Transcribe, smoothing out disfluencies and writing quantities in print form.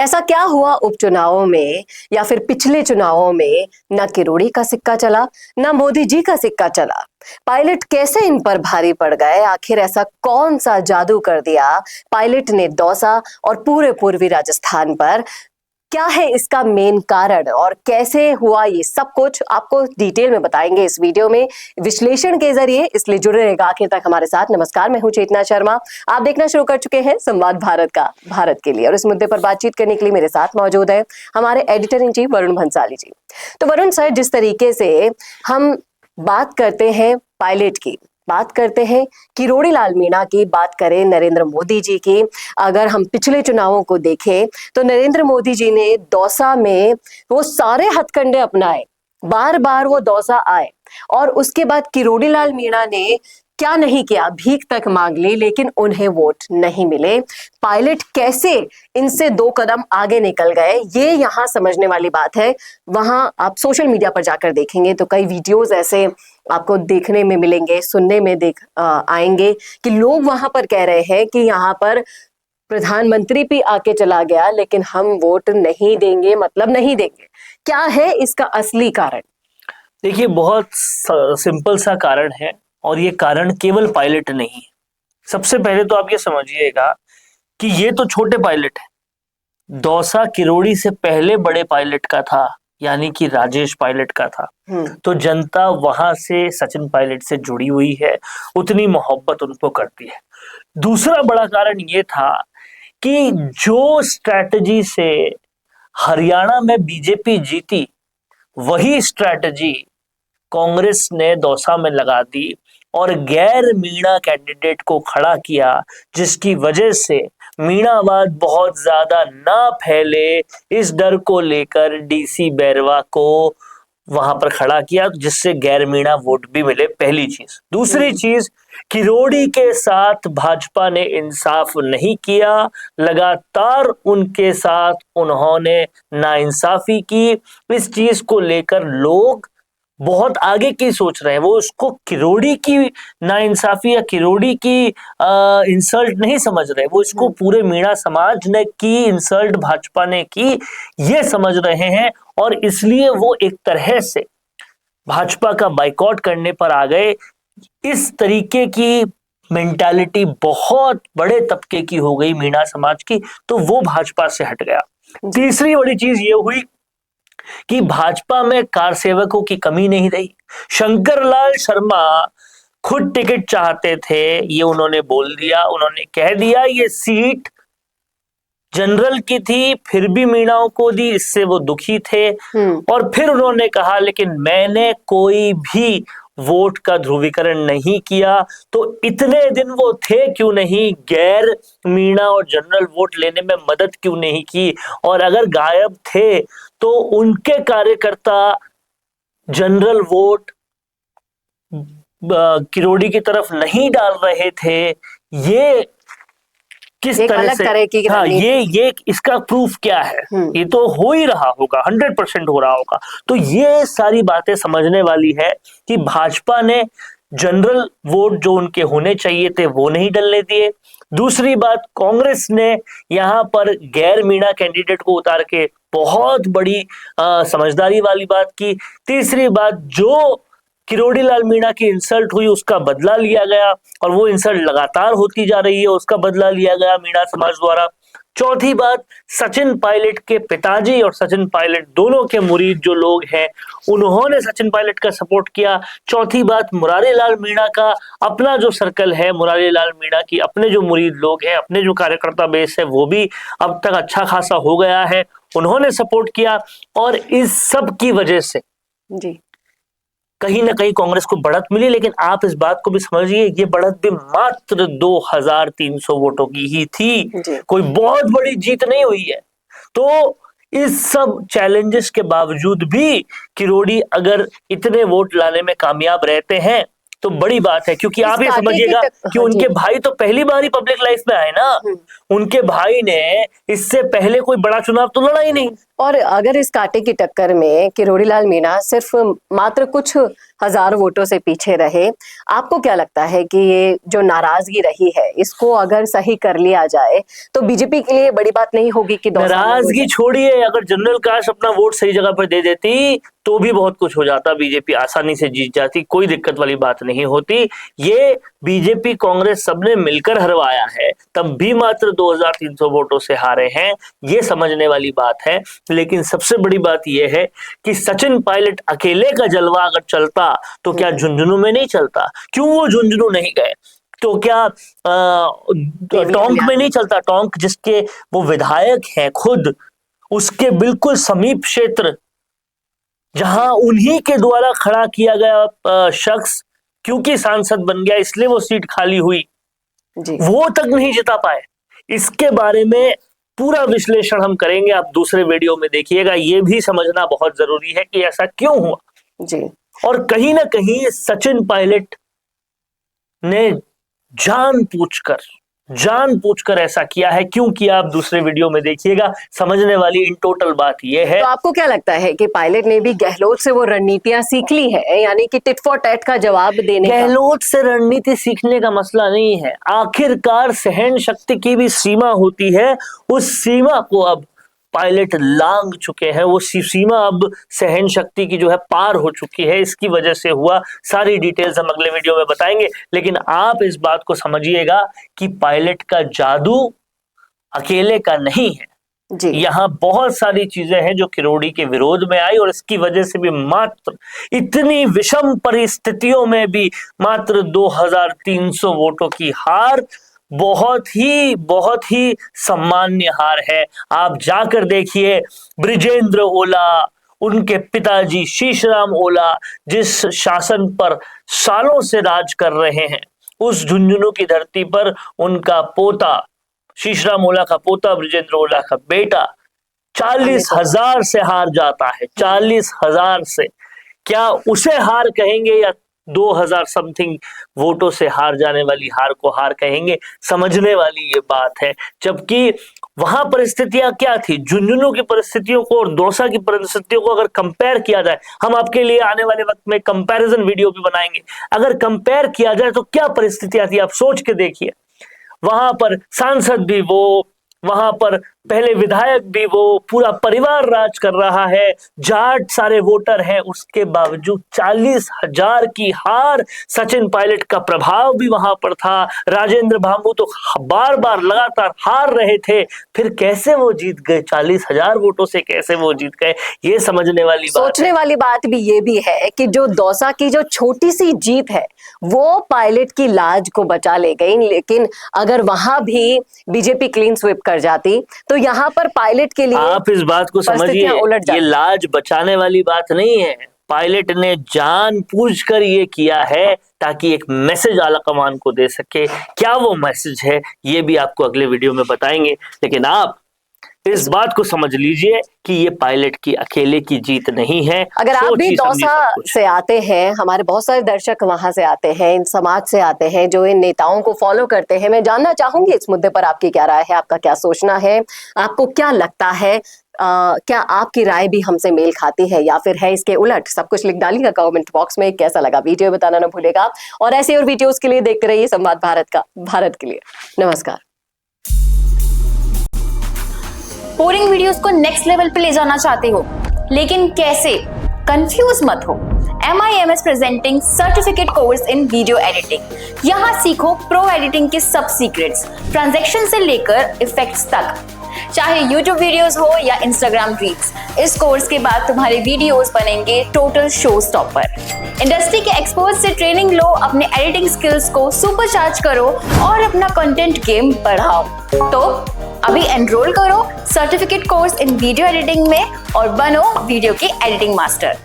ऐसा क्या हुआ उपचुनावों में या फिर पिछले चुनावों में न किरोड़ी का सिक्का चला न मोदी जी का सिक्का चला। पायलट कैसे इन पर भारी पड़ गए? आखिर ऐसा कौन सा जादू कर दिया पायलट ने दौसा और पूरे पूर्वी राजस्थान पर? क्या है इसका मेन कारण और कैसे हुआ ये सब कुछ आपको डिटेल में बताएंगे इस वीडियो में विश्लेषण के जरिए, इसलिए जुड़े रहेगा आखिर तक हमारे साथ। नमस्कार, मैं हूं चेतना शर्मा। आप देखना शुरू कर चुके हैं संवाद भारत का, भारत के लिए, और इस मुद्दे पर बातचीत करने के लिए मेरे साथ मौजूद है हमारे editor in chief Varun Bhansali ji. तो वरुण सर, जिस तरीके से हम बात करते हैं पायलट की, बात करते हैं किरोड़ी लाल मीणा की, बात करें नरेंद्र मोदी जी की, अगर हम पिछले चुनावों को देखें तो नरेंद्र मोदी जी ने दौसा में वो सारे हथकंडे अपनाए, बार बार वो दौसा आए, और उसके बाद किरोड़ी लाल मीणा ने क्या नहीं किया, भीख तक मांग ली, लेकिन उन्हें वोट नहीं मिले। पायलट कैसे इनसे 2 कदम आगे निकल गए, ये यहाँ समझने वाली बात है। वहां आप सोशल मीडिया पर जाकर देखेंगे तो कई वीडियोस ऐसे आपको देखने में मिलेंगे, सुनने में आएंगे कि लोग वहां पर कह रहे हैं कि यहाँ पर प्रधानमंत्री भी आके चला गया लेकिन हम वोट नहीं देंगे, मतलब नहीं देंगे। क्या है इसका असली कारण? देखिए, बहुत सिंपल सा कारण है, और ये कारण केवल पायलट नहीं है। सबसे पहले तो आप ये समझिएगा कि ये तो छोटे पायलट है। दौसा किरोड़ी से पहले बड़े पायलट का था, यानी कि राजेश पायलट का था। तो जनता वहां से सचिन पायलट से जुड़ी हुई है, उतनी मोहब्बत उनको करती है। दूसरा बड़ा कारण ये था कि जो स्ट्रैटेजी से हरियाणा में बीजेपी जीती, वही स्ट्रैटेजी कांग्रेस ने दौसा में लगा दी और गैर मीणा कैंडिडेट को खड़ा किया, जिसकी वजह से मीणावाद बहुत ज्यादा ना फैले, इस डर को लेकर डीसी बैरवा को वहां पर खड़ा किया, जिससे गैर मीणा वोट भी मिले। पहली चीज। दूसरी चीज, किरोड़ी के साथ भाजपा ने इंसाफ नहीं किया, लगातार उनके साथ उन्होंने नाइंसाफी की। इस चीज को लेकर लोग बहुत आगे की सोच रहे हैं, वो उसको किरोड़ी की नाइंसाफी या किरोड़ी की इंसल्ट नहीं समझ रहे, वो इसको पूरे मीणा समाज ने की इंसल्ट, भाजपा ने की, ये समझ रहे हैं। और इसलिए वो एक तरह से भाजपा का बाइकॉट करने पर आ गए। इस तरीके की मेंटालिटी बहुत बड़े तबके की हो गई मीणा समाज की, तो वो भाजपा से हट गया। तीसरी बड़ी चीज ये हुई कि भाजपा में कार सेवकों की कमी नहीं रही। शंकर लाल शर्मा खुद टिकट चाहते थे, ये उन्होंने बोल दिया, उन्होंने कह दिया ये सीट जनरल की थी, फिर भी मीणाओं को दी, इससे वो दुखी थे। और फिर उन्होंने कहा लेकिन मैंने कोई भी वोट का ध्रुवीकरण नहीं किया। तो इतने दिन वो थे क्यों नहीं, गैर मीणा और जनरल वोट लेने में मदद क्यों नहीं की? और अगर गायब थे तो उनके कार्यकर्ता जनरल वोट किरोड़ी की तरफ नहीं डाल रहे थे। ये किस तरह से, हाँ, ये इसका प्रूफ क्या है? ये तो हो ही रहा होगा, 100% हो रहा होगा। तो ये सारी बातें समझने वाली है कि भाजपा ने जनरल वोट जो उनके होने चाहिए थे वो नहीं डलने दिए। दूसरी बात, कांग्रेस ने यहाँ पर गैर मीणा कैंडिडेट को उतार के बहुत बड़ी समझदारी वाली बात की। तीसरी बात, जो किरोड़ी लाल मीणा की इंसल्ट हुई उसका बदला लिया गया, और वो इंसल्ट लगातार होती जा रही है, उसका बदला लिया गया मीणा समाज द्वारा। चौथी बात, सचिन पायलट के पिताजी और सचिन पायलट दोनों के मुरीद जो लोग हैं, उन्होंने सचिन पायलट का सपोर्ट किया। चौथी बात, मुरारी लाल मीणा का अपना जो सर्कल है, मुरारी लाल मीणा की अपने जो मुरीद लोग हैं, अपने जो कार्यकर्ता बेस है, वो भी अब तक अच्छा खासा हो गया है, उन्होंने सपोर्ट किया। और इस सब की वजह से जी कहीं ना कहीं कांग्रेस को बढ़त मिली। लेकिन आप इस बात को भी समझिए, ये बढ़त भी मात्र 2300 वोटों की ही थी, कोई बहुत बड़ी जीत नहीं हुई है। तो इस सब चैलेंजेस के बावजूद भी किरोड़ी अगर इतने वोट लाने में कामयाब रहते हैं तो बड़ी बात है, क्योंकि आप ये समझिएगा कि उनके भाई तो पहली बार ही पब्लिक लाइफ में आए ना। उनके भाई ने इससे पहले कोई बड़ा चुनाव तो लड़ा ही नहीं। और अगर इस कांटे की टक्कर में किरोड़ी लाल मीणा सिर्फ मात्र कुछ हजारों वोटों से पीछे रहे। आपको क्या लगता है कि ये जो नाराजगी रही है इसको अगर सही कर लिया जाए तो बीजेपी के लिए बड़ी बात नहीं होगी कि नाराजगी छोड़िए, अगर जनरल कास्ट अपना वोट सही जगह पर दे देती तो भी बहुत कुछ हो जाता, बीजेपी आसानी से जीत जाती, कोई दिक्कत वाली बात नहीं होती। ये बीजेपी कांग्रेस सबने मिलकर हरवाया है, तब भी मात्र 2300 वोटों से हारे हैं, ये समझने वाली बात है। लेकिन सबसे बड़ी बात यह है कि सचिन पायलट अकेले का जलवा अगर चलता तो क्या झुंझुनू में नहीं चलता? क्यों वो झुंझुनू नहीं गए? तो क्या टोंक में नहीं चलता? टोंक जिसके वो विधायक हैं खुद, उसके बिल्कुल समीप क्षेत्र जहां उन्हीं के द्वारा खड़ा किया गया शख्स क्योंकि सांसद बन गया इसलिए वो सीट खाली हुई, वो तक नहीं जिता पाए। इसके बारे में पूरा विश्लेषण हम करेंगे, आप दूसरे वीडियो में देखिएगा। ये भी समझना बहुत जरूरी है कि ऐसा क्यों हुआ जी। और कहीं ना कहीं सचिन पायलट ने जानबूझकर ऐसा किया है। क्यों किया, आप दूसरे वीडियो में देखिएगा। समझने वाली इन टोटल बात यह है। तो आपको क्या लगता है कि पायलट ने भी गहलोत से वो रणनीतियां सीख ली है, यानी कि टिट फॉर टैट का जवाब देने का? गहलोत से रणनीति सीखने का मसला नहीं है, आखिरकार सहन शक्ति की भी सीमा होती है, उस सीमा को अब पायलट लांघ चुके हैं। वो सीमा अब सहन शक्ति की जो है पार हो चुकी है, इसकी वजह से हुआ। सारी डिटेल्स हम अगले वीडियो में बताएंगे, लेकिन आप इस बात को समझिएगा कि पायलट का जादू अकेले का नहीं है जी। यहाँ बहुत सारी चीजें हैं जो किरोड़ी के विरोध में आई और इसकी वजह से भी मात्र इतनी विषम परिस्थितियों में भी मात्र 2300 वोटों की हार बहुत ही सम्मान्य हार है। आप जाकर देखिए, बृजेंद्र ओला, उनके पिताजी शीशराम ओला जिस शासन पर सालों से राज कर रहे हैं, उस झुंझुनू की धरती पर उनका पोता, शीशराम ओला का पोता, बृजेंद्र ओला का बेटा 40,000 से हार जाता है। 40,000 से, क्या उसे हार कहेंगे या 2000 समथिंग वोटों से हार जाने वाली हार को हार कहेंगे? समझने वाली ये बात है। जबकि वहां परिस्थितियां क्या थी, झुंझुनू की परिस्थितियों को और दौसा की परिस्थितियों को अगर कंपेयर किया जाए, हम आपके लिए आने वाले वक्त में कंपैरिजन वीडियो भी बनाएंगे, अगर कंपेयर किया जाए तो क्या परिस्थितियां थी आप सोच के देखिए। वहां पर सांसद भी वो, वहां पर पहले विधायक भी वो, पूरा परिवार राज कर रहा है, जाट सारे वोटर हैं, उसके बावजूद 40,000 की हार। सचिन पायलट का प्रभाव भी वहां पर था, राजेंद्र भांबू तो बार बार लगातार हार रहे थे, फिर कैसे वो जीत गए? 40,000 वोटों से कैसे वो जीत गए? ये समझने वाली बात, सोचने वाली बात भी ये भी है कि जो दौसा की जो छोटी सी जीत है वो पायलट की लाज को बचा ले गई, लेकिन अगर वहां भी बीजेपी क्लीन स्वीप कर जाती तो यहाँ पर पायलट के लिए आप इस बात को समझिए, ये लाज बचाने वाली बात नहीं है। पायलट ने जानबूझकर ये किया है ताकि एक मैसेज आला कमान को दे सके। क्या वो मैसेज है ये भी आपको अगले वीडियो में बताएंगे, लेकिन आप इस बात को समझ लीजिए कि ये पायलट की अकेले की जीत नहीं है। अगर आप भी दौसा से आते हैं, हमारे बहुत सारे दर्शक वहां से आते हैं, इन समाज से आते हैं जो इन नेताओं को फॉलो करते हैं, मैं जानना चाहूंगी इस मुद्दे पर आपकी क्या राय है, आपका क्या सोचना है, आपको क्या लगता है? क्या आपकी राय भी हमसे मेल खाती है या फिर है इसके उलट? सब कुछ लिख डालिएगा कमेंट बॉक्स में। कैसा लगा वीडियो बताना ना भूलेगा, और ऐसे और वीडियोस के लिए देखते रहिए संवाद भारत के लिए। नमस्कार। बोरिंग वीडियोस को नेक्स्ट लेवल पे ले जाना चाहते हो, लेकिन कैसे? कंफ्यूज मत हो। MIMS presenting certificate course in video editing. यहाँ सीखो प्रो एडिटिंग के सब सीक्रेट्स, ट्रांजैक्शन से लेकर इफेक्ट्स तक, चाहे YouTube वीडियोस हो या Instagram रील्स। इस कोर्स के बाद तुम्हारे वीडियोस बनेंगे टोटल शो स्टॉपर। इंडस्ट्री के एक्सपर्ट से ट्रेनिंग लो, अपने एडिटिंग स्किल्स को सुपरचार्ज करो और अपना कंटेंट गेम बढ़ाओ। तो अभी एनरोल करो certificate course in video editing में और बनो वीडियो के एडिटिंग मास्टर।